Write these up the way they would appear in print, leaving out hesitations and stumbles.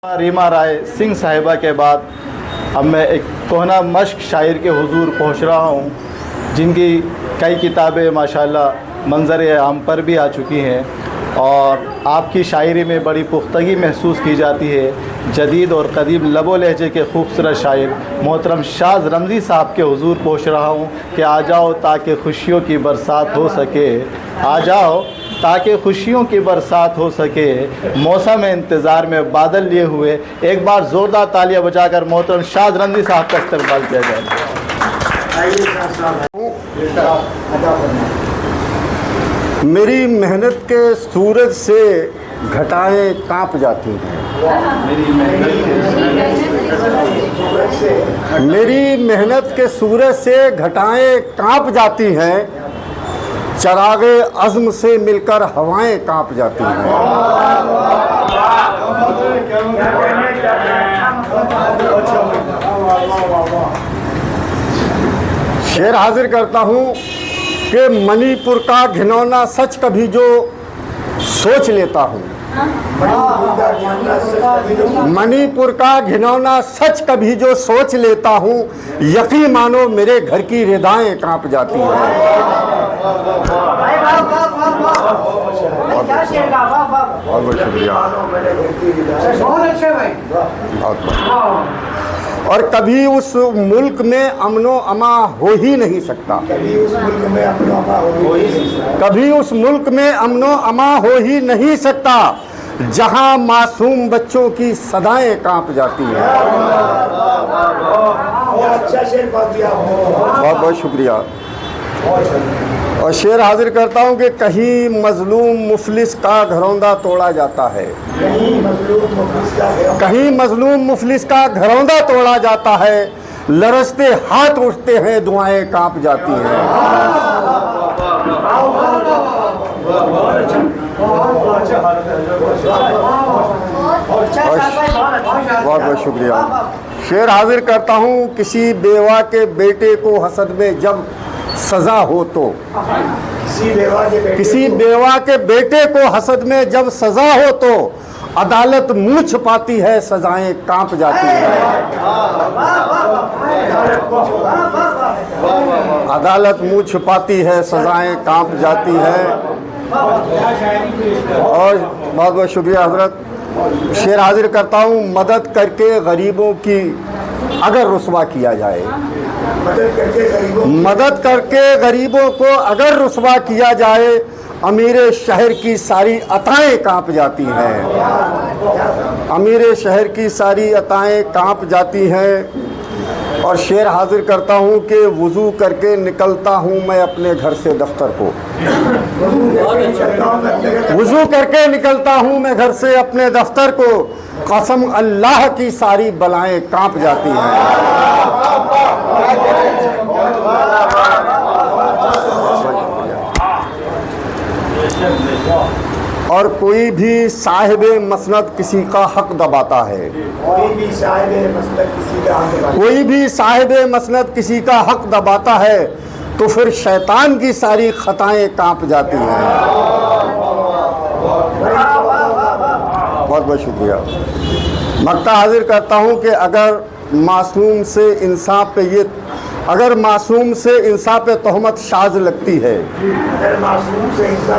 रीमा राय सिंह साहिबा के बाद अब मैं एक कोहना मश्क शायर के हुजूर पहुंच रहा हूं, जिनकी कई किताबें माशाल्लाह मंजर आम पर भी आ चुकी हैं और आपकी शायरी में बड़ी पुख्तगी महसूस की जाती है। जदीद और कदीम लबो लहजे के खूबसूरत शायर मोहतरम शाज रमज़ी साहब के हुजूर पहुंच रहा हूं कि आ जाओ ताकि खुशियों की बरसात हो सके, आ जाओ ताकि खुशियों की बरसात हो सके। मौसम इंतज़ार में बादल लिए हुए एक बार ज़ोरदार तालियां बजाकर मोहतरम शाज रमज़ी साहब का इस्तकबाल किया जाए। मेरी मेहनत के सूरज से घटाएं कांप जाती हैं। मेरी मेहनत के सूरज से घटाएं कांप जाती हैं। चरागे अज़्म से मिलकर हवाएं कांप जाती हैं। शेर हाजिर करता हूँ कि मणिपुर का घिनौना सच कभी जो सोच लेता हूँ, मणिपुर का घिनौना सच कभी जो सोच लेता हूँ, यकीन मानो मेरे घर की रिदाएं कांप जाती हैं। बहुत बहुत शुक्रिया। और कभी उस मुल्क में अमनो अमा हो ही नहीं सकता। कभी उस मुल्क में अमनो अमा हो ही नहीं सकता जहां मासूम बच्चों की सदाएं कांप जाती हैं। बहुत बहुत शुक्रिया। और शेर हाजिर करता हूँ कि कहीं मजलूम मुफलिस का घरौंदा तोड़ा जाता है, कहीं मजलूम मुफलिस का घरौंदा तोड़ा जाता है, लरजते हाथ उठते हैं, दुआएं कांप जाती हैं। बहुत बहुत शुक्रिया। शेर हाजिर करता हूँ किसी बेवा के बेटे को हसद में जब सजा हो तो, किसी बेवा के बेटे को हसद में जब सजा हो तो अदालत मुंह छुपाती है, सजाएं कांप जाती हैं। अदालत मुंह छुपाती है, सजाएं कांप जाती है। और बहुत बहुत शुक्रिया हजरत। शेर हाजिर करता हूँ मदद करके गरीबों की अगर रुसवा किया जाए, मदद करके गरीबों को अगर रुसवा किया जाए, अमीर शहर की सारी अताएं कांप जाती हैं। अमीर शहर की सारी अताएं कांप जाती हैं। और शेर हाजिर करता हूँ कि वुज़ू करके निकलता हूँ मैं अपने घर से दफ्तर को, वुज़ू करके निकलता हूँ मैं घर से अपने दफ्तर को, कसम अल्लाह की सारी बलाएं कांप जाती हैं। और कोई भी साहिबे मसनद किसी का हक दबाता है, कोई भी साहिबे मसनद किसी का हक दबाता है, तो फिर शैतान की सारी खताएं कांप जाती हैं। बहुत बहुत शुक्रिया। मक्ता हाजिर करता हूँ कि अगर मासूम से इंसाफ पे ये, अगर मासूम से इंसाफ पे तोहमत शाज लगती है,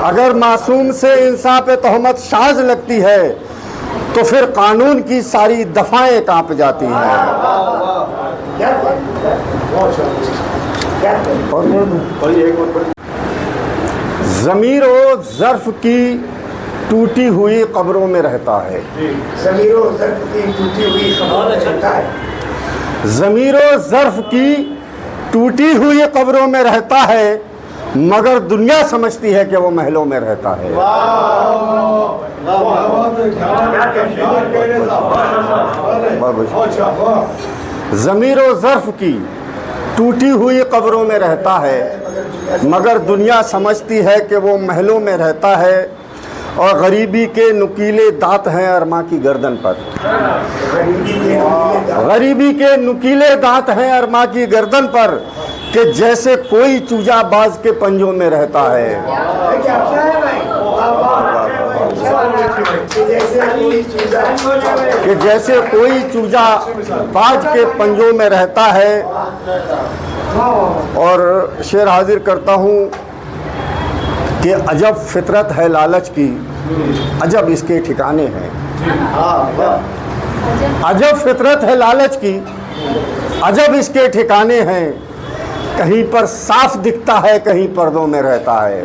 अगर मासूम से इंसाफ पे तोहमत शाज लगती है, तो फिर कानून की सारी दफाएं कांप जाती हैं। ज़मीर व ज़र्फ़ की टूटी हुई कब्रों में रहता है, ज़मीर व ज़र्फ़ की टूटी हुई कब्रों में रहता है, ज़मीर व ज़र्फ़ की टूटी हुई कब्रों में रहता है, मगर दुनिया समझती है कि वो महलों में रहता है। ज़मीर व ज़र्फ़ की टूटी हुई कब्रों में रहता है, मगर दुनिया समझती है कि वो महलों में रहता है। और गरीबी के नुकीले दांत हैं अरमा की गर्दन पर, गरीबी के नुकीले दांत हैं अरमा की गर्दन पर, कि जैसे कोई चूजाबाज के पंजों में रहता है। कि जैसे कोई चूजा बाज के पंजों में रहता है। और शेर हाजिर करता हूँ कि अजब फितरत है लालच की, अजब इसके ठिकाने हैं। अजब फितरत है लालच की, अजब इसके ठिकाने हैं। कहीं पर साफ दिखता है, कहीं पर्दों में रहता है।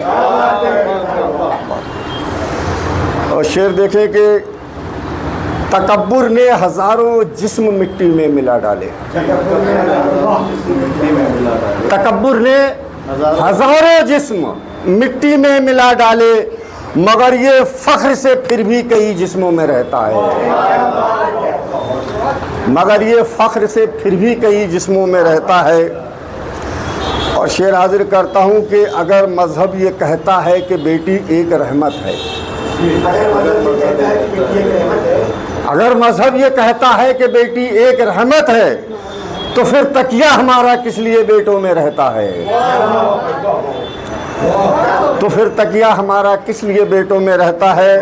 और शेर देखें कि तकब्बुर ने हजारों जिस्म मिट्टी में मिला डाले। तकब्बुर ने हजारों जिस्म मिट्टी में मिला डाले, मगर ये फख्र से फिर भी कई जिस्मों में रहता है। मगर ये फख्र से फिर भी कई जिस्मों में रहता है। और शेर हाजिर करता हूँ कि अगर मज़हब ये कहता है कि बेटी एक रहमत है, अगर मज़हब ये कहता है कि बेटी एक रहमत है, तो फिर तकिया हमारा किस लिए बेटों में रहता है? तो फिर तकिया हमारा किस लिए बेटों में रहता है?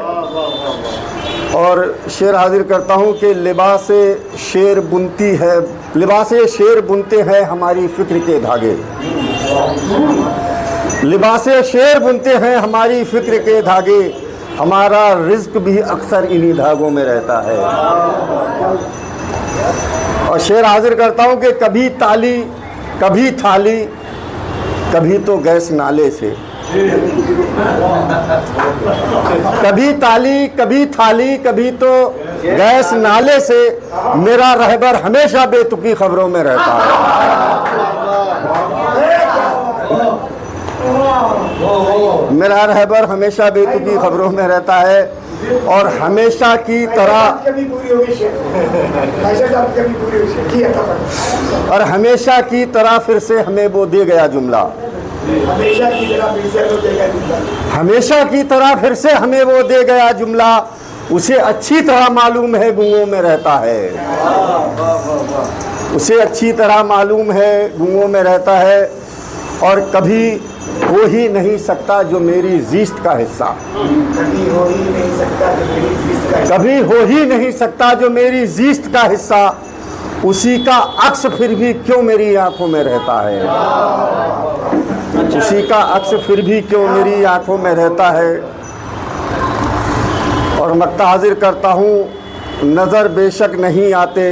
और शेर हाजिर करता हूँ कि लिबास शेर बुनती है, लिबास शेर बुनते हैं हमारी फ़िक्र के धागे। लिबास शेर बुनते हैं हमारी फ़िक्र के धागे, हमारा रिज़्क भी अक्सर इन्हीं धागों में रहता है। और शेर हाजिर करता हूँ कि कभी ताली कभी थाली, कभी तो गैस नाले से। कभी ताली कभी थाली, कभी तो गैस नाले से, मेरा रहबर हमेशा बेतुकी खबरों में रहता है। मेरा रहबर हमेशा बेतुकी खबरों में रहता है। और हमेशा की तरह और हमेशा की तरह फिर से हमें वो दे गया जुमला। हमेशा की तरह फिर से हमें वो दे गया जुमला, उसे अच्छी तरह मालूम है गूंगों में रहता है। उसे अच्छी तरह मालूम है गूंगों में रहता है। और कभी हो ही नहीं सकता जो मेरी ज़ीस्त का हिस्सा, कभी हो ही नहीं सकता जो मेरी ज़ीस्त का, कभी हो ही नहीं सकता जो मेरी ज़ीस्त का हिस्सा, उसी का अक्स फिर भी क्यों मेरी आंखों में रहता है? उसी का अक्स फिर भी क्यों मेरी आंखों में रहता है? और मक्ता हाजिर करता हूँ, नज़र बेशक नहीं आते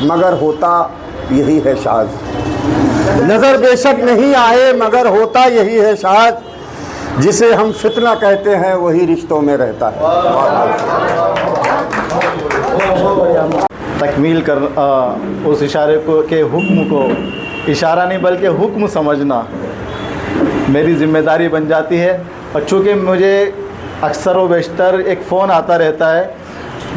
मगर होता यही है शाज़। नज़र बेशक नहीं आए मगर होता यही है शायद, जिसे हम फितना कहते हैं वही रिश्तों में रहता है। तकमील कर उस इशारे को के हुक्म को इशारा नहीं बल्कि हुक्म समझना मेरी ज़िम्मेदारी बन जाती है। और चूँकि मुझे अक्सर व बेशतर एक फ़ोन आता रहता है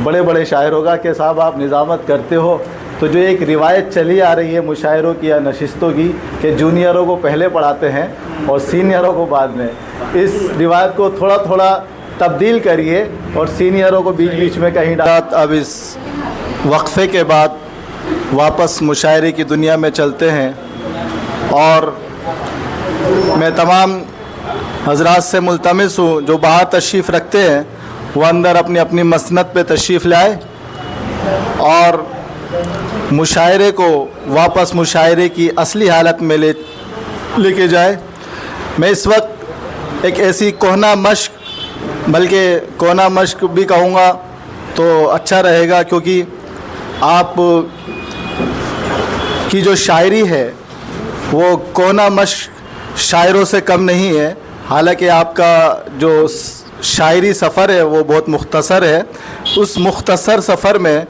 बड़े बड़े शायरों का कि साहब आप निज़ामत करते हो, तो जो एक रिवायत चली आ रही है मुशायरों की या नशिस्तों की कि जूनियरों को पहले पढ़ाते हैं और सीनियरों को बाद में, इस रिवायत को थोड़ा थोड़ा तब्दील करिए और सीनियरों को बीच बीच में कहीं डाल। अब इस वक्फ़े के बाद वापस मुशायरे की दुनिया में चलते हैं और मैं तमाम हजरात से मुल्तमिस हूँ जो बाहर तशरीफ़ रखते हैं वो अंदर अपनी अपनी मसनद पे तशरीफ़ लाए और मुशायरे को वापस मुशायरे की असली हालत में लेके जाए। मैं इस वक्त एक ऐसी कोहना मश्क, बल्कि कोहना मश्क भी कहूँगा तो अच्छा रहेगा, क्योंकि आप की जो शायरी है वो कोहना मश्क शायरों से कम नहीं है। हालांकि आपका जो शायरी सफ़र है वो बहुत मुख्तसर है। उस मुख्तसर सफ़र में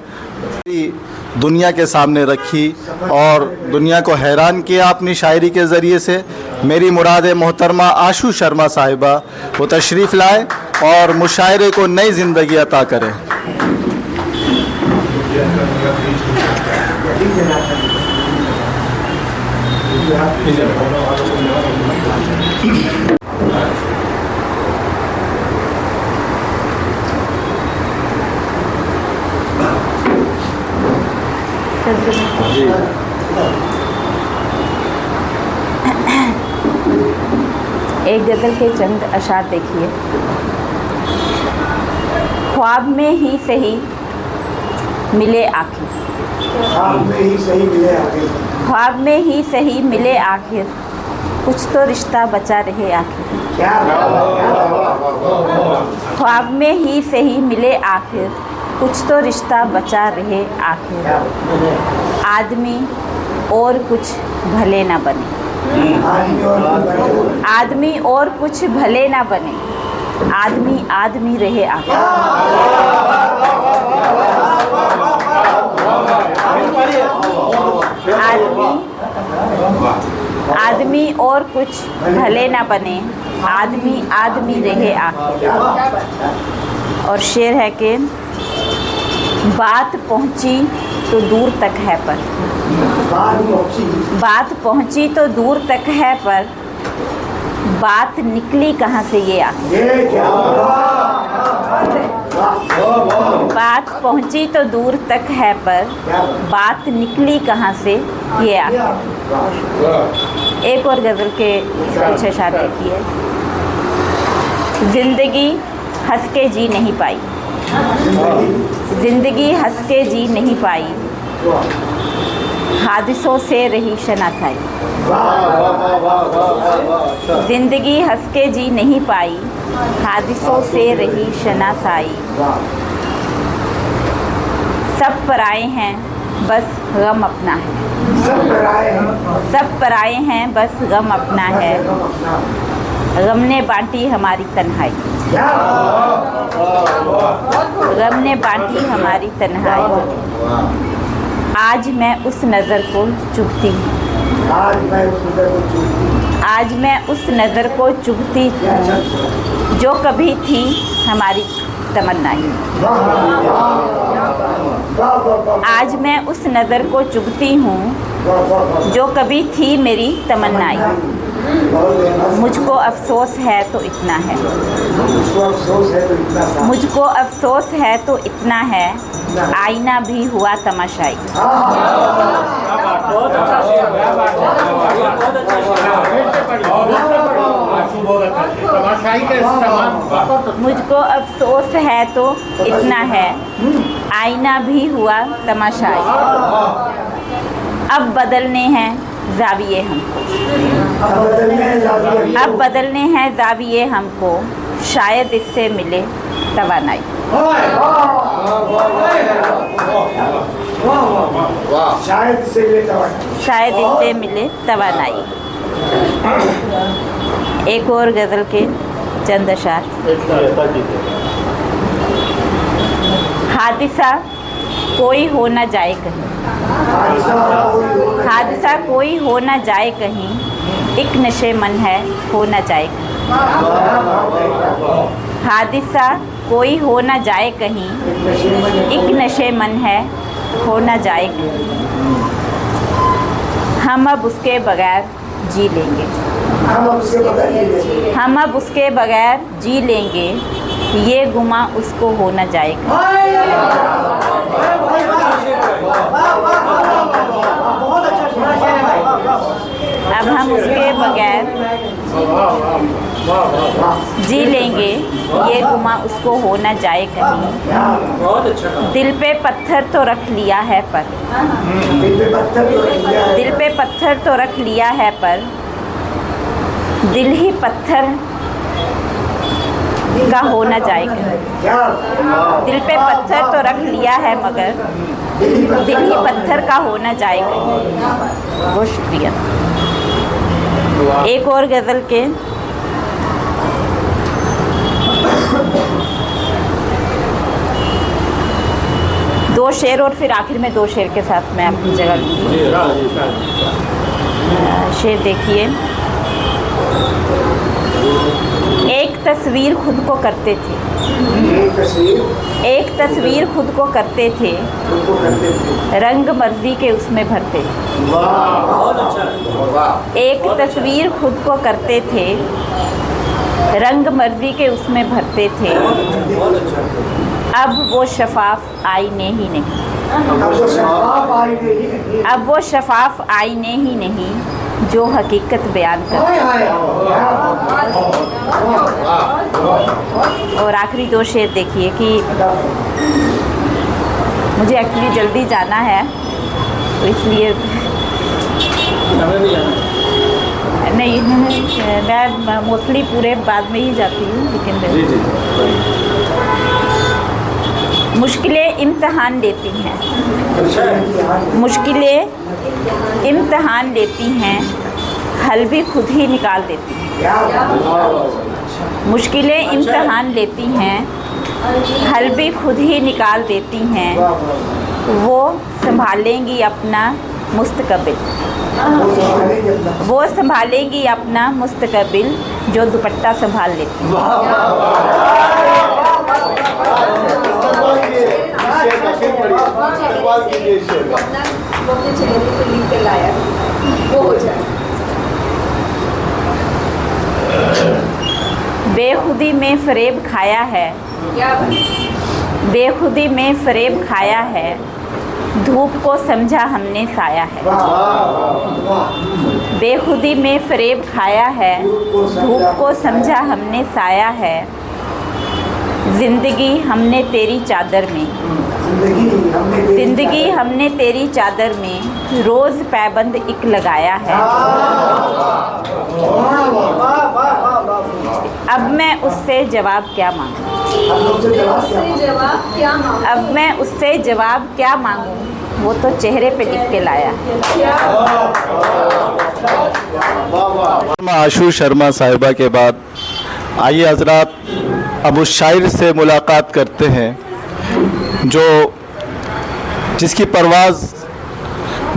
दुनिया के सामने रखी और दुनिया को हैरान किया अपनी शायरी के ज़रिए से। मेरी मुराद मोहतरमा आशू शर्मा साहिबा वो तशरीफ़ लाए और मुशायरे को नई ज़िंदगी अता करें। एक गज़ल के चंद अशार देखिए। ख्वाब में ही सही मिले आखिर, ख्वाब में ही सही मिले आखिर, ख्वाब में ही सही मिले आखिर, कुछ तो रिश्ता बचा रहे आखिर। क्या ख्वाब में ही सही मिले आखिर, कुछ तो रिश्ता बचा रहे आखिर। आदमी और कुछ भले ना बने, आदमी और कुछ भले ना बने, आदमी आदमी रहे आखिर। आदमी और कुछ भले ना बने, आदमी आदमी रहे आखिर। और शेर है कि बात पहुंची तो दूर तक है पर, बात पहुंची तो दूर तक है पर, बात निकली कहाँ से ये आखिर। बात पहुंची तो दूर तक है पर, बात निकली कहाँ से ये आखिर। एक और गज़ल के कुछ इशारे देखिए। जिंदगी हंस के जी नहीं पाई, जिंदगी हंस के जी नहीं पाई, हादिसों से रही शनासाई। जिंदगी हंस के जी नहीं पाई, हादिसों से रही शनासाई। सब पराए हैं बस गम अपना है, सब पराए हैं बस गम अपना है, गम ने बांटी हमारी तन्हाई, गम ने बांटी हमारी तन्हाई। आज मैं उस नज़र को चुभती हूँ, आज मैं उस नज़र को चुभती हूँ, जो कभी थी हमारी तमन्नाई। आज मैं उस नज़र को चुभती हूँ, जो कभी थी मेरी तमन्नाई। मुझको अफसोस है तो इतना है, मुझको अफसोस है तो इतना है, आईना भी हुआ तमाशाई। मुझको अफसोस है तो इतना है, आईना भी हुआ तमाशाई। अब बदलने हैं ज़ाविये हमको, अब बदलने हैं ज़ाविये हमको, शायद इससे मिले तवानाई। शायद इससे मिले तवानाई, शायद इससे मिले तवानाई। एक और गज़ल के चंद अशार। हादिसा कोई हो न जाए कहीं, हादसा कोई हो न जाए कहीं, एक नशे मन है हो न जाए कहीं। हादिसा कोई हो न जाए कहीं, एक नशे मन है हो न जाए कहीं। हम अब उसके बगैर जी लेंगे, हम अब उसके बगैर जी लेंगे, ये गुमा उसको हो न जाए कहीं। अब हम उसके बगैर जी लेंगे, ये गुमा उसको हो न जाए कहीं। दिल पे पत्थर तो रख लिया है पर, दिल पे पत्थर तो रख लिया है पर, दिल ही पत्थर का हो न जाए कहीं। दिल पे पत्थर तो रख लिया है मगर, दिल ही पत्थर का हो न जाए कहीं। बहुत शुक्रिया। एक और गज़ल के दो शेर और फिर आखिर में दो शेर के साथ मैं अपनी जगह लूँगी। शेर देखिए। एक तस्वीर खुद को करते थे, एक तस्वीर खुद को करते थे, रंग मर्जी के उसमें भरते थे। एक तस्वीर खुद को करते थे, रंग मर्जी के उसमें भरते थे। अब वो शफाफ आईने ही नहीं, अब वो शफाफ आईने ही नहीं, जो हकीकत बयान करते हैं। और आखिरी दो शेर देखिए कि मुझे एक्चुअली जल्दी जाना है, तो इसलिए नहीं, मैं मोस्टली पूरे बाद में ही जाती हूँ, लेकिन मुश्किलें इम्तहान लेती हैं, मुश्किलें इम्तहान लेती हैं, हल भी खुद ही निकाल देती हैं। मुश्किलें इम्तहान लेती हैं, हल भी खुद ही निकाल देती हैं। वो संभालेंगी अपना मुस्तकबिल, वो संभालेंगी अपना मुस्तकबिल, जो दुपट्टा संभाल लेती हैं। अपने चेहरे पे लिख के लाया वो हो जाए। बेखुदी में फरेब खाया है, क्या बेखुदी में फरेब खाया है, धूप को समझा हमने साया है। बेखुदी में फरेब खाया है, धूप को समझा हमने साया है। जिंदगी हमने तेरी चादर में, जिंदगी हमने तेरी चादर में, रोज़ पैबंद एक लगाया है। अब मैं उससे जवाब क्या मांगूं, अब मैं उससे जवाब क्या मांगूं, वो तो चेहरे पे लिख के लाया। आशू शर्मा साहिबा के बाद आइए हजरात अब उस शायर से मुलाकात करते हैं जो जिसकी परवाज़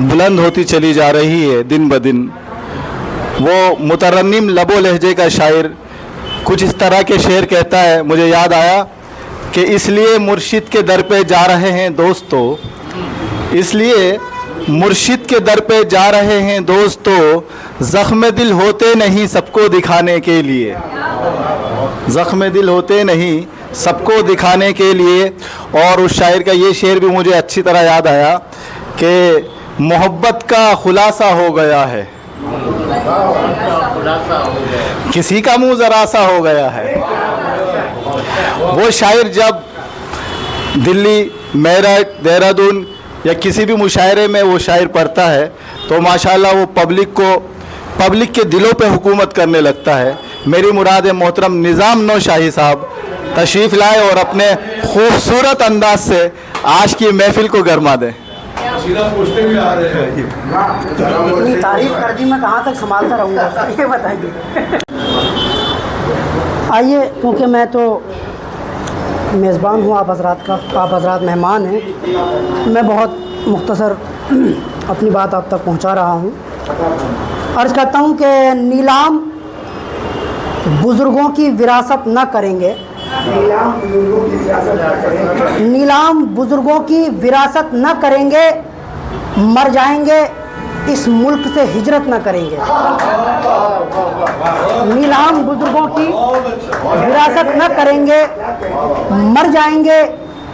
बुलंद होती चली जा रही है दिन ब दिन। वो मुतरन्निम लबो लहजे का शायर कुछ इस तरह के शेर कहता है। मुझे याद आया कि इसलिए मुर्शिद के दर पे जा रहे हैं दोस्तों, इसलिए मुर्शिद के दर पे जा रहे हैं दोस्तों, ज़ख्म दिल होते नहीं सबको दिखाने के लिए, ज़ख्म दिल होते नहीं सबको दिखाने के लिए। और उस शायर का ये शेर भी मुझे अच्छी तरह याद आया कि मोहब्बत का खुलासा हो गया है, किसी का मुंह ज़रा सा हो गया है। वो शायर जब दिल्ली, मेरठ, देहरादून या किसी भी मुशायरे में वो शायर पढ़ता है तो माशाल्लाह वो पब्लिक के दिलों पे हुकूमत करने लगता है। मेरी मुराद है मोहतरम निज़ाम नौशाही साहब तशरीफ़ लाए और अपने खूबसूरत अंदाज से आज की महफिल को गरमा दें। इतनी तारीफ कर दी, मैं कहाँ तक संभालता रहूँगा ये बताइए। आइए, क्योंकि मैं तो मेज़बान हूँ आप हज़रात का, आप हज़रात मेहमान हैं, मैं बहुत मुख्तसर अपनी बात आप तक पहुँचा रहा हूँ। अर्ज़ करता हूँ कि नीलाम बुज़ुर्गों की विरासत न करेंगे, नीलाम बुज़ुर्गों की विरासत न करेंगे, मर जाएंगे इस मुल्क से हिजरत न करेंगे। नीलाम बुज़ुर्गों की विरासत न करेंगे, मर जाएंगे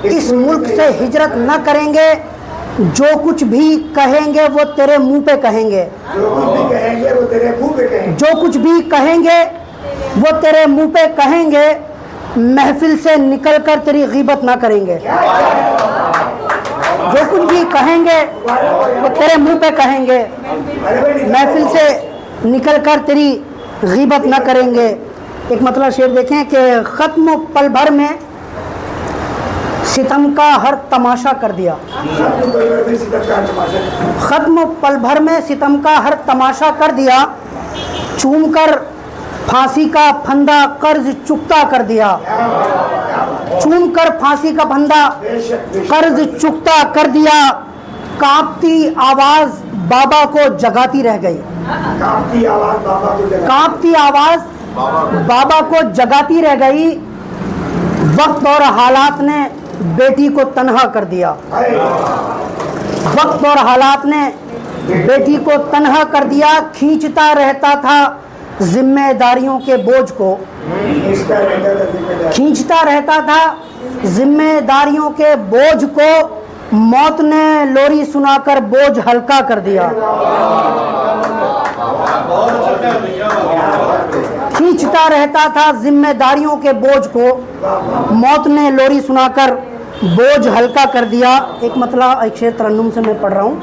इस मुल्क से हिजरत न करेंगे। जो कुछ भी कहेंगे वो तेरे मुंह पे कहेंगे, जो कुछ भी कहेंगे वो तेरे मुंह पे कहेंगे, महफिल से निकलकर तेरी गीबत ना करेंगे। जो कुछ भी कहेंगे वो तेरे मुंह पे कहेंगे, महफिल से निकलकर तेरी गीबत ना करेंगे। एक मतलब शेर देखें कि ख़त्म पल भर में सितम का हर तमाशा कर दिया, ख़त्म पल भर में सितम का हर तमाशा कर दिया, चूम कर फांसी का फंदा कर्ज चुकता कर दिया, चूम कर फांसी का फंदा कर्ज चुकता कर दिया। कांपती आवाज़ बाबा को जगाती रह गई, कांपती आवाज़ बाबा को जगाती रह गई। वक्त और हालात ने बेटी को तन्हा कर दिया, वक्त और हालात ने बेटी को तन्हा कर दिया। खींचता रहता था जिम्मेदारियों के बोझ को, खींचता रहता था जिम्मेदारियों के बोझ को, मौत ने लोरी सुनाकर बोझ हल्का कर दिया, खींचता रहता था जिम्मेदारियों के बोझ को, मौत ने लोरी सुनाकर बोझ हल्का कर दिया। एक मतला एक शेर तरन्नुम से मैं पढ़ रहा हूँ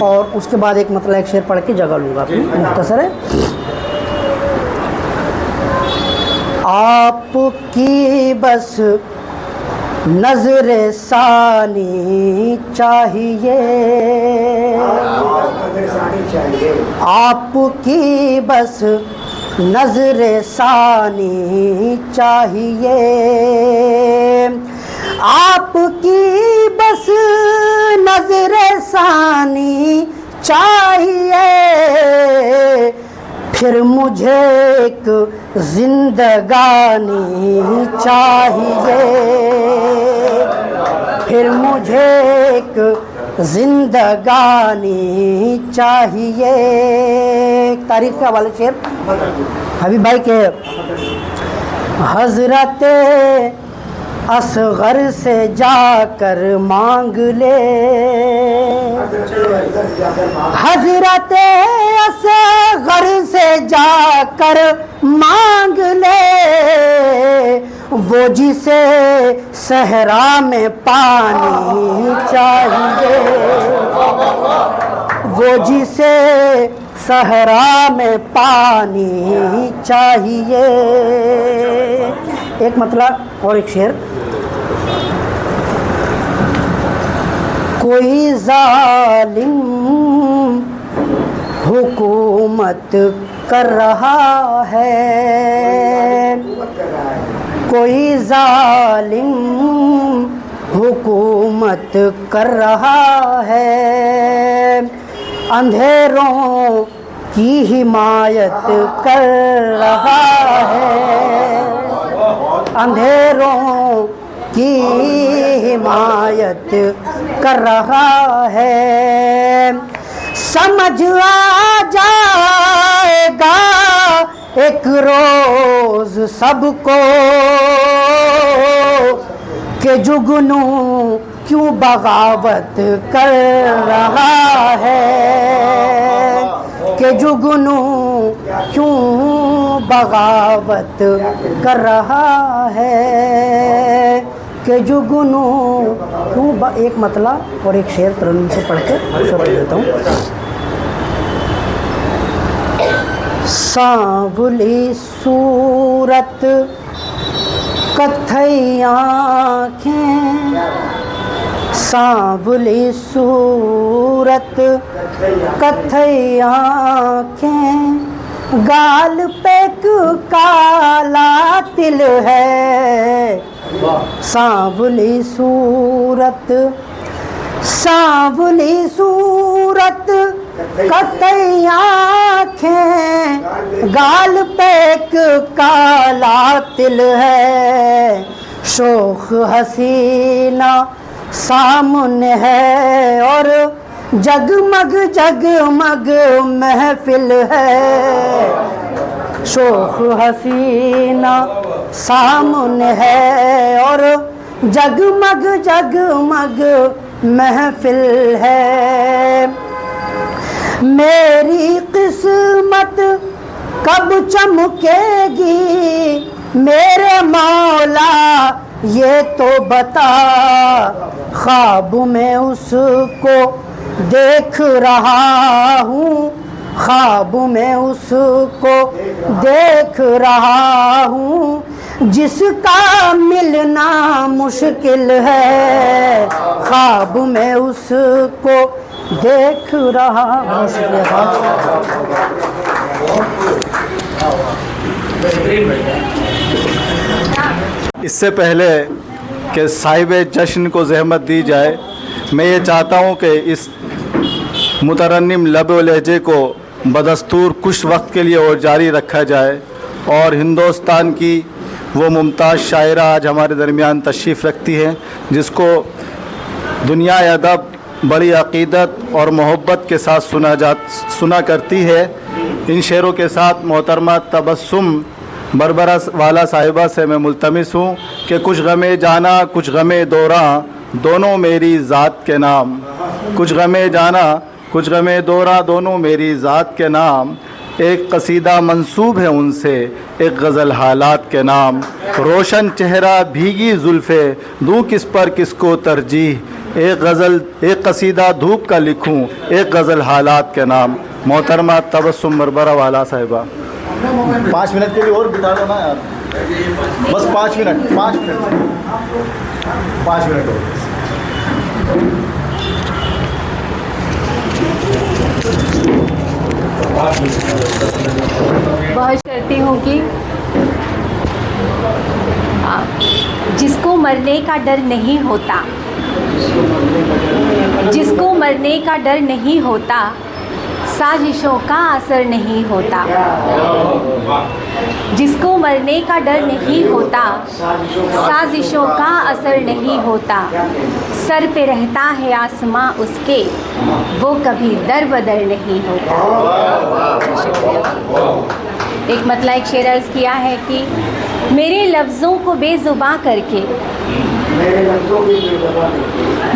और उसके बाद एक मतला एक शेर पढ़ के जगह लूँगा अपनी, मुख्तसर है। आपकी बस नजर सानी चाहिए, आपकी बस नजर सानी चाहिए, आपकी बस नजर सानी चाहिए, फिर मुझे एक जिंदगानी चाहिए, फिर मुझे एक जिंदगानी चाहिए। तारीख के हवाले शेर हबीब भाई के। हजरत असगर से जाकर मांग ले, हजरत असगर से जाकर मांग ले, वो जिसे सहरा में पानी चाहिए, वो जिसे सहरा में पानी चाहिए। एक मतलब और एक शेर। कोई जालिम हुकूमत कर रहा है, कोई जालिम हुकूमत कर रहा है, अंधेरों की हिमायत कर रहा है, अंधेरों की हिमायत कर रहा है। समझ आ जाएगा एक रोज सबको कि जुगनू क्यों बगावत कर रहा है, कि जुगनू क्यों बगावत कर रहा है, कि जुगनू क्यों एक मतलब और एक शेर तरन्नुम से पढ़ के पढ़ देता हूँ। सांवली सूरत कत्थई आँखें, सांवली सूरत कत्थई आँखें, गाल पे काला तिल है, सांवली सूरत, सांवली सूरत कत्थई आँखें, गाल पे काला तिल है, शोख हसीना सामने है और जगमग जगमग महफिल है, शोख हसीना सामने है और जगमग जगमग महफिल है। मेरी किस्मत कब चमकेगी मेरे मौला ये तो बता, ख्वाब में उसको देख रहा हूँ, ख्वाब में उसको देख रहा हूँ, जिसका मिलना मुश्किल है, ख्वाब में उसको देख रहा मुश्किल है। इससे पहले कि साहिब जश्न को ज़हमत दी जाए, मैं ये चाहता हूँ कि इस मुतरन्निम लब व लहजे को बदस्तूर कुछ वक्त के लिए और जारी रखा जाए और हिंदुस्तान की वो मुमताज़ शायरा आज हमारे दरमियान तशरीफ़ रखती है, जिसको दुनिया अदब बड़ी अक़ीदत और मोहब्बत के साथ सुना करती है। इन शेरों के साथ मोहतरमा तबस्सुम बरबरा वाला साहिबा से मैं मुल्तमिस हूँ कि कुछ गमे जाना कुछ गमे दौरा दोनों मेरी ज़ात के नाम, कुछ गमे जाना कुछ गमे दौरा दोनों मेरी ज़ात के नाम, एक कसीदा मंसूब है उनसे, एक गज़ल हालात के नाम। रोशन चेहरा भीगी जुल्फ़े, दूँ किस पर किसको तरजीह। एक कसीदा धूप का लिखूं, एक गज़ल हालात के नाम। मोहतरमा तबस्सुम मरबरा वाला साहिबा, 5 मिनट के लिए और बिता दो ना यार, बस 5 मिनट 5 मिनट और। बहुत करती हूँ कि जिसको मरने का डर नहीं होता, जिसको मरने का डर नहीं होता, साजिशों का असर नहीं होता। जिसको मरने का डर नहीं होता, साजिशों का असर नहीं होता। सर पे रहता है आसमां उसके, वो कभी दर बदर नहीं होता। एक मतलब एक शेर अर्ज़ किया है कि मेरे लफ्ज़ों को बेज़ुबां करके,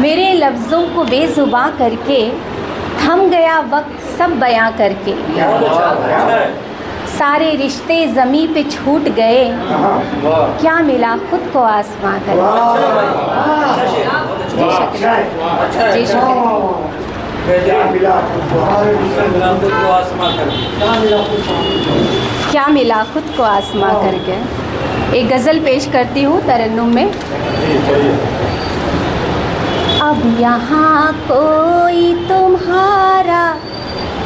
मेरे लफ्ज़ों को बेज़ुबां करके थम गया वक्त सब बयां करके। सारे रिश्ते ज़मीं पे छूट गए, क्या मिला खुद को आसमां करके। जी शुक्रिया, जी शुक्रिया। क्या मिला खुद को आसमां करके। एक गज़ल पेश करती हूँ तरन्नुम में। अब यहाँ कोई तुम्हारा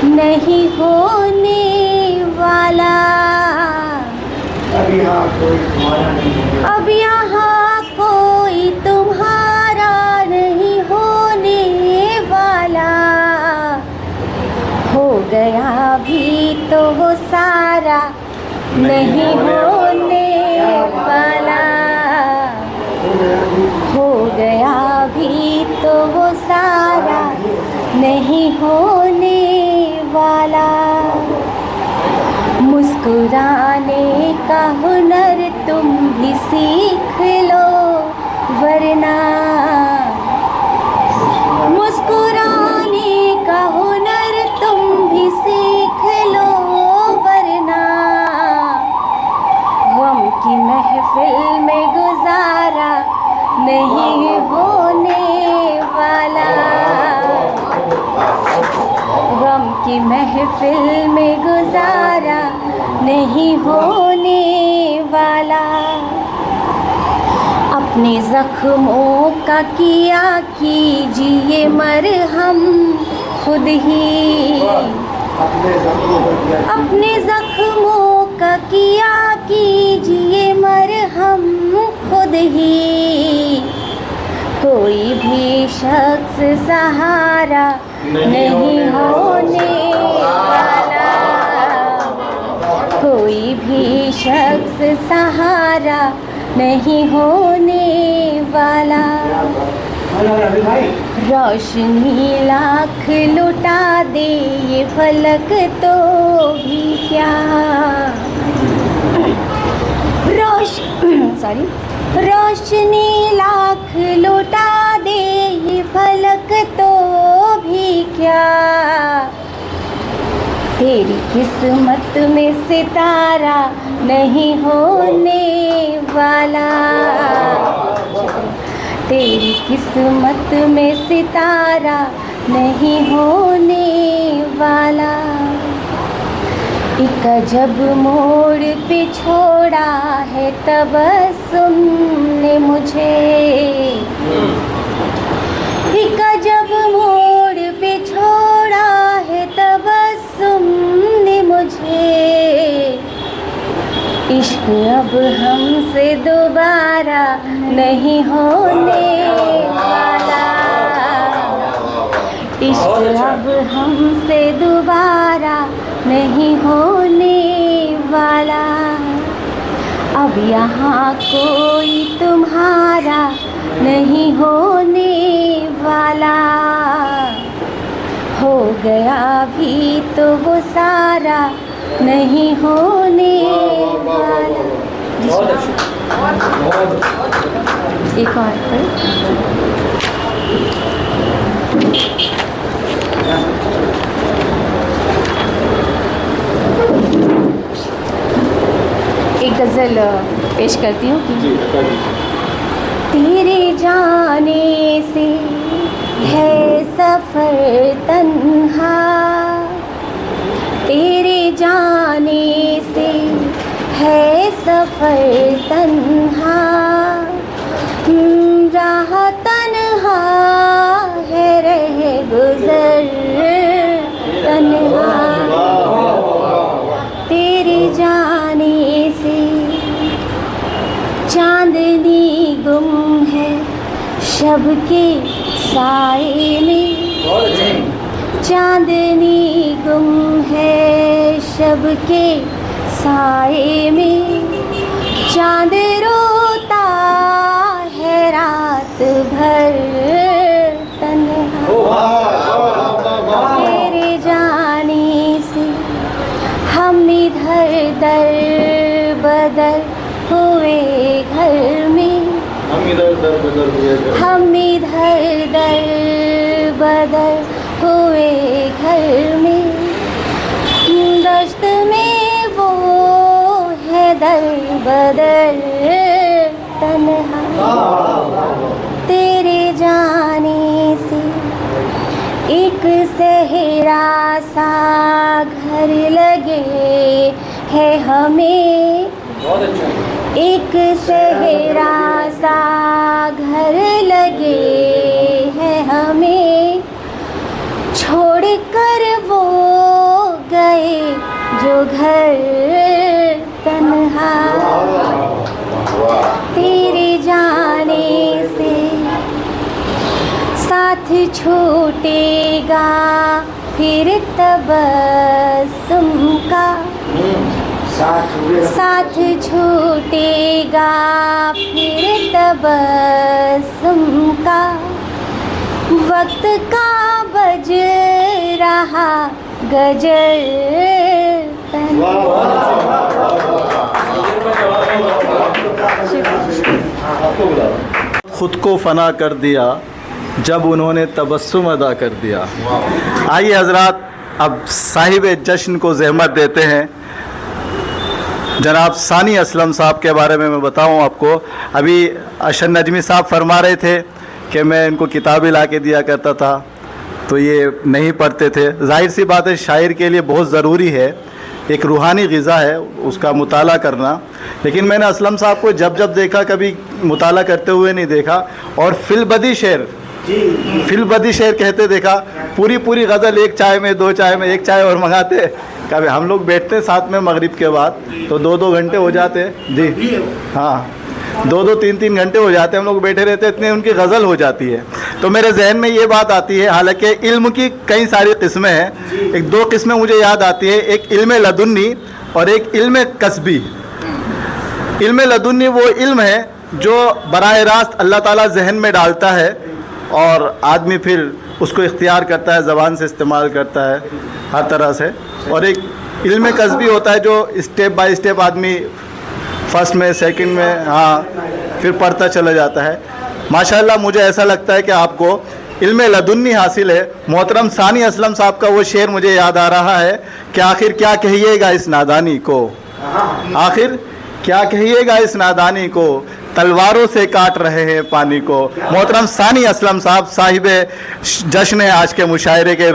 नहीं होने वाला, अब यहाँ कोई तुम्हारा नहीं होने वाला। हो गया भी तो वो सारा नहीं होने वाला। हो गया भी तो वो सारा नहीं होने वाला। मुस्कुराने का हुनर तुम भी सीख लो वरना, मुस्कुराने का हुनर तुम भी सीख लो वरना। गम की महफिल में गुजारा नहीं होने वाला। गम की महफिल में गुजारा नहीं होने वाला। अपने ज़ख्मों का किया कीजिए मरहम खुद ही, अपने ज़ख्मों का किया कीजिए मरहम खुद ही। कोई भी शख्स सहारा नहीं होने वाला। कोई भी शख्स सहारा नहीं होने वाला। रोशनी लाख लुटा दे ये फलक तो भी क्या, रोशनी लाख लुटा दे ये फलक तो भी क्या। तेरी किस्मत में सितारा नहीं होने वाला। तेरी किस्मत में सितारा नहीं होने वाला। एक अजब मोड़ पे छोड़ा है तबस्सुम ने मुझे। एक अजब मोड़ पे छोड़ा है तबस्सुम ने मुझे। इश्क अब हमसे दोबारा नहीं होने वाला। इश्क अब हमसे दोबारा नहीं होने वाला। अब यहाँ कोई तुम्हारा नहीं होने वाला। हो गया भी तो वो सारा नहीं होने वाला। एक और पर गज़ल पेश करती हूँ कि जी अता कीजिए। तेरे जाने से है सफ़र तन्हा, तेरे जाने से है सफ़र तन्हा, राह तन्हा है रह गुज़र तन्हा, तेरे जाने से चांदनी गुम है शब के साए में, चांदनी गुम है शब के साए में, चांद रोता है रात भर तन्हा, तेरे जाने से हम इधर दर बदर हुए घर में, हम इधर दर बदर हुए घर, हम इधर दर बदर हुए घर में, दश्त में वो है दर बदर तन्हा, तेरे जाने से एक सहरा सा घर लगे है हमें, एक सहरा सा घर लगे है हमें, छोड़ कर वो गए जो घर तन्हा, तेरे जाने से साथ छूटेगा फिर तबस्सुम का, साथ छूटेगा फिर तबस्सुम का, वक्त का बज रहा गजर खुद को फना कर दिया जब उन्होंने तबस्सुम अदा कर दिया। आइए हजरात, अब साहिब जश्न को ज़हमत देते हैं। जनाब सानी असलम साहब के बारे में मैं बताऊं आपको, अभी अशर नजमी साहब फरमा रहे थे कि मैं इनको किताबें ला के दिया करता था तो ये नहीं पढ़ते थे। जाहिर सी बात है, शायर के लिए बहुत ज़रूरी है, एक रूहानी ग़िज़ा है उसका मुताला करना। लेकिन मैंने असलम साहब को जब जब देखा कभी मुताला करते हुए नहीं देखा, और फिलबदी शेर कहते देखा। पूरी पूरी गज़ल एक चाय में, दो चाय में, एक चाय और मंगाते। कभी हम लोग बैठते साथ में मगरिब के बाद तो 2-2 घंटे हो जाते जी, हाँ 2-2 3-3 घंटे हो जाते, हम लोग बैठे रहते, इतने उनकी गज़ल हो जाती है। तो मेरे जहन में ये बात आती है, हालांकि इल्म की कई सारी किस्में हैं, एक 2 किस्में मुझे याद आती है, एक इल्म लदुन्नी और एक इल्म कस्बी। इल्म लदुन्नी वो इल्म है जो बराह रास्त अल्लाह ताला जहन में डालता है और आदमी फिर उसको इख्तियार करता है, ज़बान से इस्तेमाल करता है हर तरह से। और एक इल्म कस्बी होता है जो स्टेप बाय स्टेप आदमी फर्स्ट में, सेकंड में, हाँ फिर पढ़ता चला जाता है। माशाल्लाह मुझे ऐसा लगता है कि आपको इल्म लदुन्नी हासिल है। मोहतरम सानी असलम साहब का वो शेर मुझे याद आ रहा है कि आखिर क्या कहिएगा इस नादानी को, आखिर क्या कहिएगा इस नादानी को, तलवारों से काट रहे हैं पानी को। मोहतरम सानी असलम साहब साहिब जश्न है, आज के मुशायरे के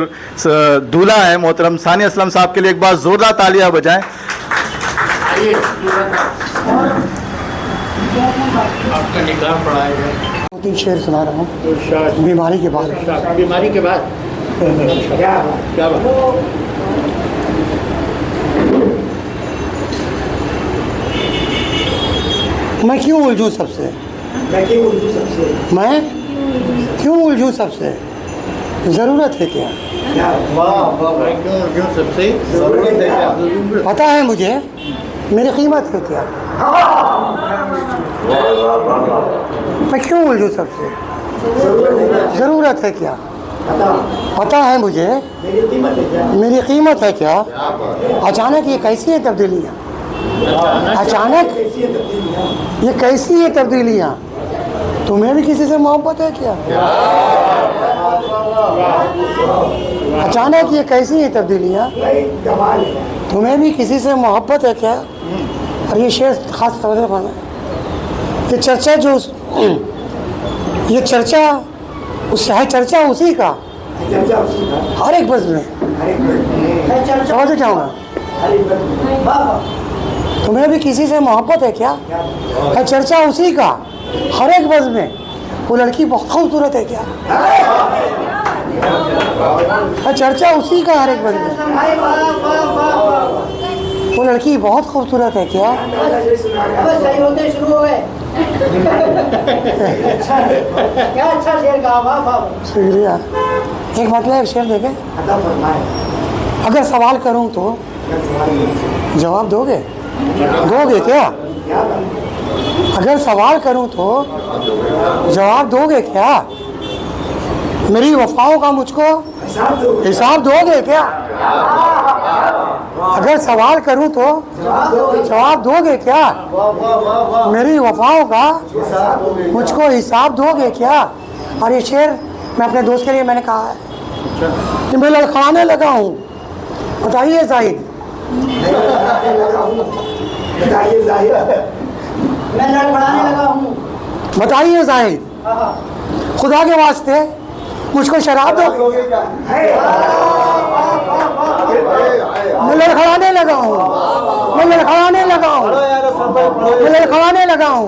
दूल्हा हैं। मोहतरम सानी असलम साहब के लिए एक बार ज़ोरदार तालियां बजाएं। आपका निकाह पढ़ा है। 2-3 शेर सुना रहा हूँ बीमारी के बाद। बीमारी के बाद क्या बात? मैं क्यों उलझूँ सबसे, मैं क्यों उलझूँ सबसे, मैं क्यों उलझूँ सबसे, ज़रूरत है क्या, मैं क्यों सबसे ज़रूरत है क्या, पता है मुझे मेरी कीमत है क्या, मैं क्यों उलझूँ सबसे, ज़रूरत है क्या, पता है मुझे मेरी कीमत है क्या। अचानक ये कैसी है तब्दीलियाँ, अचानक ये कैसी है तब्दीलियाँ, तुम्हें भी किसी से मोहब्बत है क्या, अचानक ये कैसी है तब्दीलियाँ, तुम्हें भी किसी से मोहब्बत है क्या। और ये शेर खास तवज्जो पढ़ना, ये चर्चा जो ये चर्चा उससे है, चर्चा उसी का चर्चा उसी का हर एक बज़ में। मैं चर्चा समझ चाहूँगा, हर एक बंद वाह तुम्हें भी किसी से मोहब्बत है क्या? है चर्चा उसी का हर एक बज़ में, वो लड़की बहुत खूबसूरत है क्या? है चर्चा उसी का हर एक बज़ में, वो लड़की बहुत खूबसूरत है क्या? सही होते शुरू हो गए। क्या अच्छा शेर कहा, वाह वाह। शुक्रिया। एक मतलब एक शेर देखे, अदा फरमाए। अगर सवाल करूं तो जवाब दोगे? दोगे क्या? क्या बात? अगर सवाल करूं तो जवाब दोगे क्या? मेरी वफाओं का मुझको हिसाब दो, हिसाब दोगे क्या? अगर सवाल करूं तो जवाब दोगे क्या? मेरी वफाओं का मुझको हिसाब दोगे क्या? और ये शेर मैं अपने दोस्त के लिए मैंने कहा है कि मैं लड़खड़ाने लगा हूँ। बताइए जाहिद, बताइए जाहिर, मैं लड़खड़ाने लगा हूँ। बताइए जाहिद, खुदा के वास्ते मुझको शराब दो। मैं लड़खड़ाने लगा हूँ, मैं लड़खड़ाने लगा हूँ, मैं लड़खड़ाने लगा हूँ।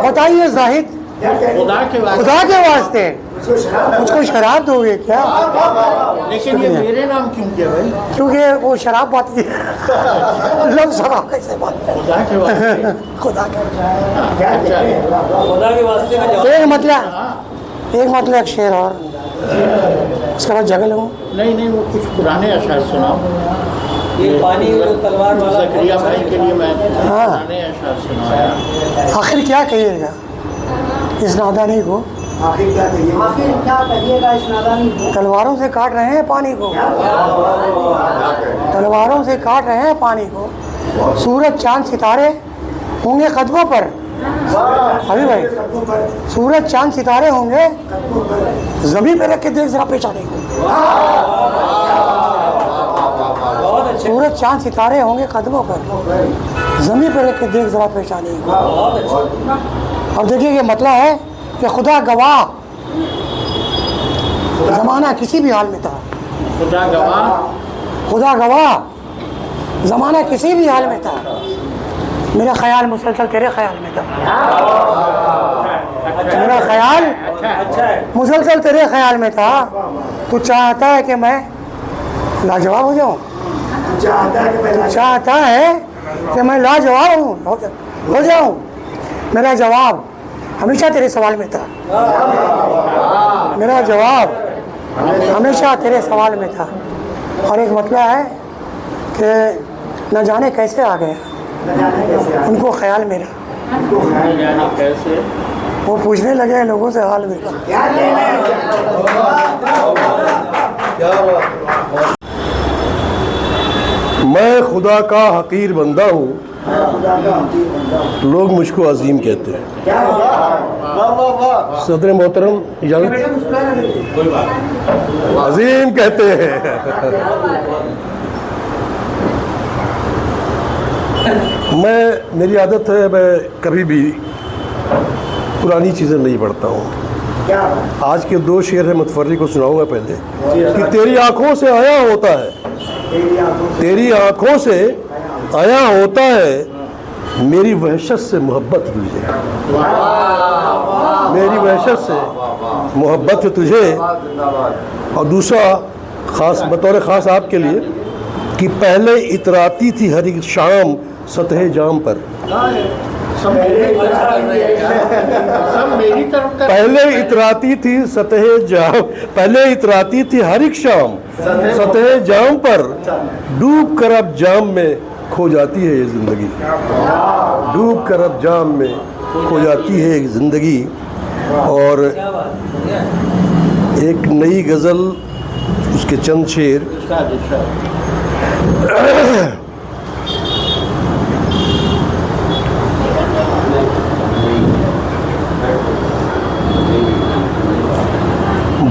बताइए जाहिद, खुदा के वास्ते मुझको शराब दोगे क्या? लेकिन ये मेरे नाम क्यों किया भाई? क्योंकि वो शराब पाती है। लोग शराब कैसे पाते हैं? खुदा के वास्ते। खुदा के खुदा के वास्ते एक मतलब एक शेर और उसके बाद जगह लगूँ। नहीं वो कुछ पुराने अशार सुनाओ। ये पानी वो तलवार वाला ज़करिया भाई के लिए मैं हाँ। पुराने अशार सुनाया। आखिर क्या कहिएगा इस नादानी को? आखिर क्या कहिएगा? आखिर क्या कहिएगा इस नादानी को? तलवारों से काट रहे हैं पानी को, तलवारों से काट रहे हैं पानी को। सूरज चांद सितारे होंगे कदमों पर। अभी भाई, सूरज चांद सितारे होंगे जमीन पे रख के देख जरा पहचाने को। बहुत अच्छे, सूरज चांद सितारे होंगे कदमों पर, जमीन पे रख के देख जरा पहचाने को। बहुत अच्छे। और देखिए ये मतलब है कि खुदा गवाह, जमाना किसी भी हाल में था। खुदा गवाह, खुदा गवाह, जमाना किसी भी हाल में था। मेरा ख्याल मुसलसल तेरे ख्याल में था। मेरा ख्याल अच्छा है। मुसलसल तेरे ख्याल में था। तू चाहता है कि मैं लाजवाब हो जाऊं? चाहता है कि मैं चाहता है कि मैं लाजवाब हो जाऊं? मेरा जवाब हमेशा तेरे सवाल में था। मेरा जवाब हमेशा तेरे सवाल में था। और एक मतलब है कि न जाने कैसे आ गया उनको ख्याल मेरा। जाने कैसे वो पूछने लगे लोगों से हाल मेरा। क्या कहना है? मैं खुदा का हकीर बंदा हूँ, लोग मुझको अजीम कहते हैं। सदर मोहतरम अजीम कहते हैं। मेरी आदत है, मैं कभी भी पुरानी चीज़ें नहीं पढ़ता हूँ। आज के दो शेर है मुतफर्री को सुनाऊंगा पहले कि तेरी आंखों से आया होता है, तेरी आंखों से आया होता है मेरी वहशत से मोहब्बत तुझे, मेरी वहशत से मोहब्बत तुझे। और दूसरा ख़ास बतौर ख़ास आपके लिए कि पहले इतराती थी हर एक शाम सतह जाम पर, सब मेरी तरफ कर। पहले इतराती थी सतह जाम, पहले इतराती थी हर एक शाम सतह जाम पर, डूब कर अब जाम में खो जाती है ये ज़िंदगी, डूब कर अब जाम में खो जाती है ये ज़िंदगी। और एक नई गज़ल, उसके चंद शेर।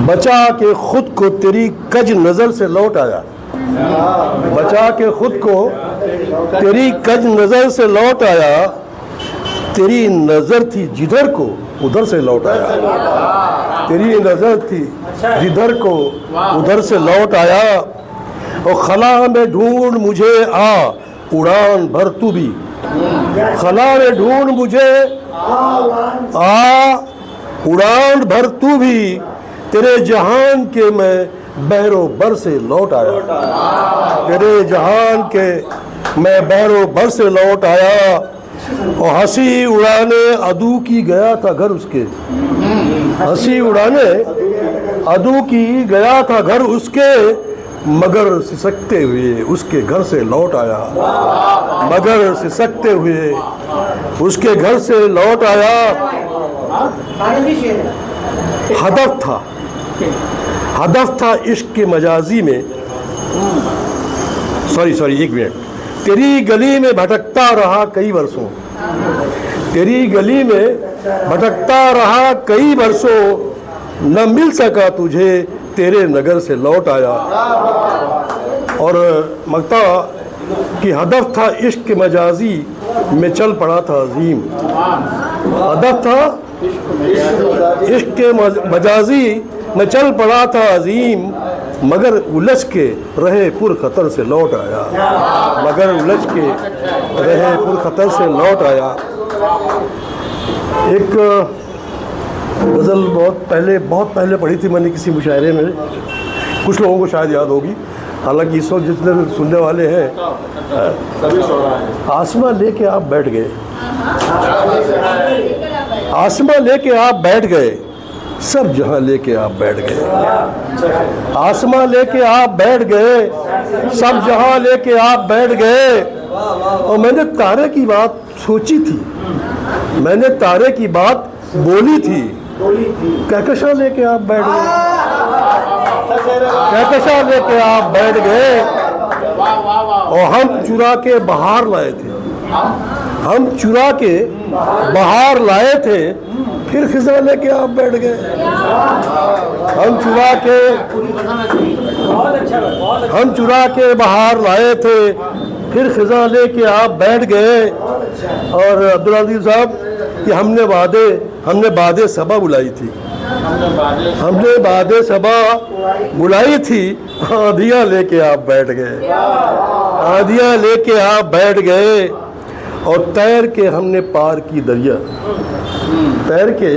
बचा के खुद को तेरी कज नज़र से लौट आया, बचा के खुद को तेरी कज नजर से लौट आया, तेरी नजर थी जिधर को उधर से लौट आया, तेरी नजर थी जिधर को उधर से लौट आया। और खला में ढूंढ मुझे आ उड़ान भर तू भी, खला में ढूंढ मुझे आ उड़ान भर तू भी, तेरे जहान के मैं बहरो बर से लौट आया, तेरे जहान के मैं बहरो बर से लौट आया। और हंसी उड़ाने अदू की गया था घर उसके, हंसी उड़ाने अदू की गया था घर उसके, मगर सिसकते हुए उसके घर से लौट आया, मगर सिसकते हुए उसके घर से लौट आया। हदफ था इश्क के मजाजी में, सॉरी एक मिनट, तेरी गली में भटकता रहा कई वर्षों, तेरी गली में भटकता रहा कई वर्षों, न मिल सका तुझे तेरे नगर से लौट आया। और मगता कि हदफ था इश्क के मजाजी में चल पड़ा था अजीम, हदफ था इश्क के मजाजी में चल पड़ा था अजीम, मगर उलझ के रहे पुर खतर से लौट आया, मगर उलझ के रहे पुर खतर से लौट आया। एक गज़ल बहुत पहले पढ़ी थी मैंने किसी मुशायरे में, कुछ लोगों को शायद याद होगी, हालांकि इस वक्त जितने सुनने वाले हैं। आसमां लेके आप बैठ गए, आसमां लेके आप बैठ गए, सब जहां लेके आप बैठ गए, आसमां लेके आप बैठ गए, सब जहां लेके आप बैठ गए। और मैंने तारे की बात सोची थी, मैंने तारे की बात बोली थी, कहकशां लेके आप बैठ गए, कहकशां लेके आप बैठ गए। और हम चुरा के बाहर लाए थे, हम चुरा के बाहर लाए थे, फिर खिजा लेके आप बैठ गए, हम चुरा के बाहर लाए थे, फिर खिजा लेके आप बैठ गए। और अब्दुल अजीज साहब कि हमने बादे सबा बुलाई थी, हमने बादे सबा बुलाई थी, आंधियाँ लेके आप बैठ गए, आंधियाँ लेके आप बैठ गए। और तैर के हमने पार की दरिया, तैर के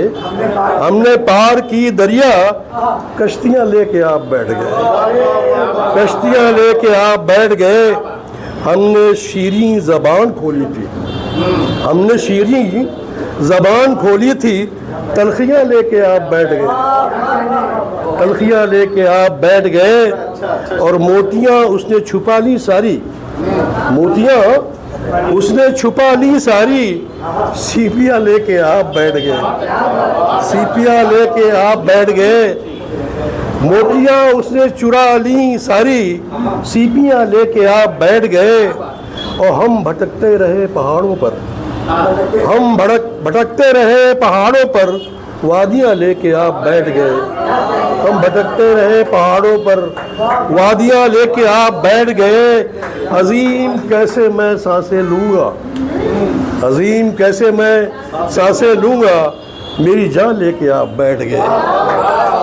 हमने पार की दरिया, कश्तियाँ लेके आप बैठ गए, कश्तियाँ लेके आप बैठ गए। हमने शीरीं ज़बान खोली थी, हमने शीरीं ज़बान खोली थी, तलखियाँ लेके आप बैठ गए, तलखियाँ लेके आप बैठ गए। और मोतियाँ उसने छुपा ली सारी, मोतियाँ उसने छुपा ली सारी, सीपियाँ लेके आप बैठ गए, सीपियाँ लेके आप बैठ गए। मोतियाँ उसने चुरा ली सारी, सीपियाँ लेके आप बैठ गए। और हम भटकते रहे पहाड़ों पर, हम भटकते रहे पहाड़ों पर, वादियाँ लेके आप बैठ गए, हम भटकते रहे पहाड़ों पर, वादियाँ लेके आप बैठ गए। अजीम कैसे मैं सांसें लूँगा, अजीम कैसे मैं सांसें लूँगा, मेरी जान लेके आप बैठ गए,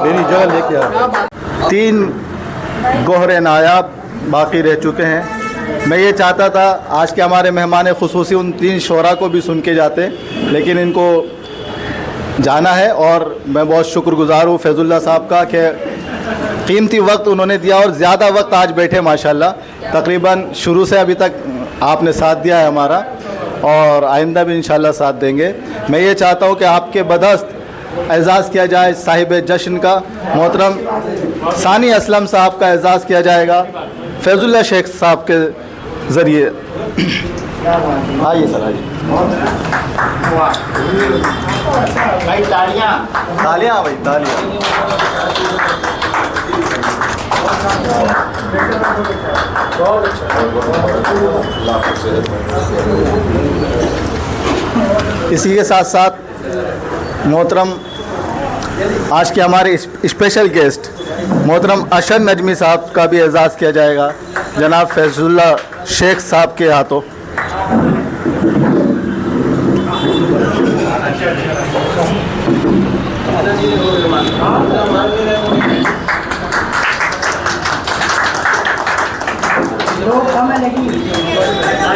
मेरी जान लेके आप। 3 गोहरे नायाब बाकी रह चुके हैं। मैं ये चाहता था आज के हमारे मेहमान खुसूसी उन 3 शोरा को भी सुन के जाते, लेकिन इनको जाना है। और मैं बहुत शुक्रगुजार हूँ फैज़ुल्लाह साहब का कि कीमती वक्त उन्होंने दिया और ज़्यादा वक्त आज बैठे माशाल्लाह, तकरीबन शुरू से अभी तक आपने साथ दिया है हमारा, और आइंदा भी इंशाल्लाह साथ देंगे। मैं ये चाहता हूँ कि आपके बदस्त एज़ाज़ किया जाए, साहिब जश्न का मोहतरम सानी असलम साहब का एज़ाज़ किया जाएगा फैज़ुल्लाह शेख साहब के ज़रिए। आइए सर, आइए। भाई तालियां, तालियां भाई, तालियां। इसी के साथ साथ मोहतरम आज के हमारे स्पेशल गेस्ट मोहतरम अशर नजमी साहब का भी एजाज़ किया जाएगा जनाब फैजुल्ला शेख साहब के हाथों।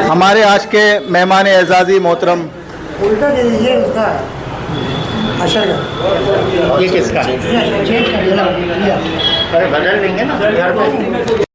हमारे आज के मेहमान एजाज़ी मोहतरम उल्टा दे दीजिए उसका अशर ये किसका? चेंज कर देना। अरे बदल देंगे ना घर पे।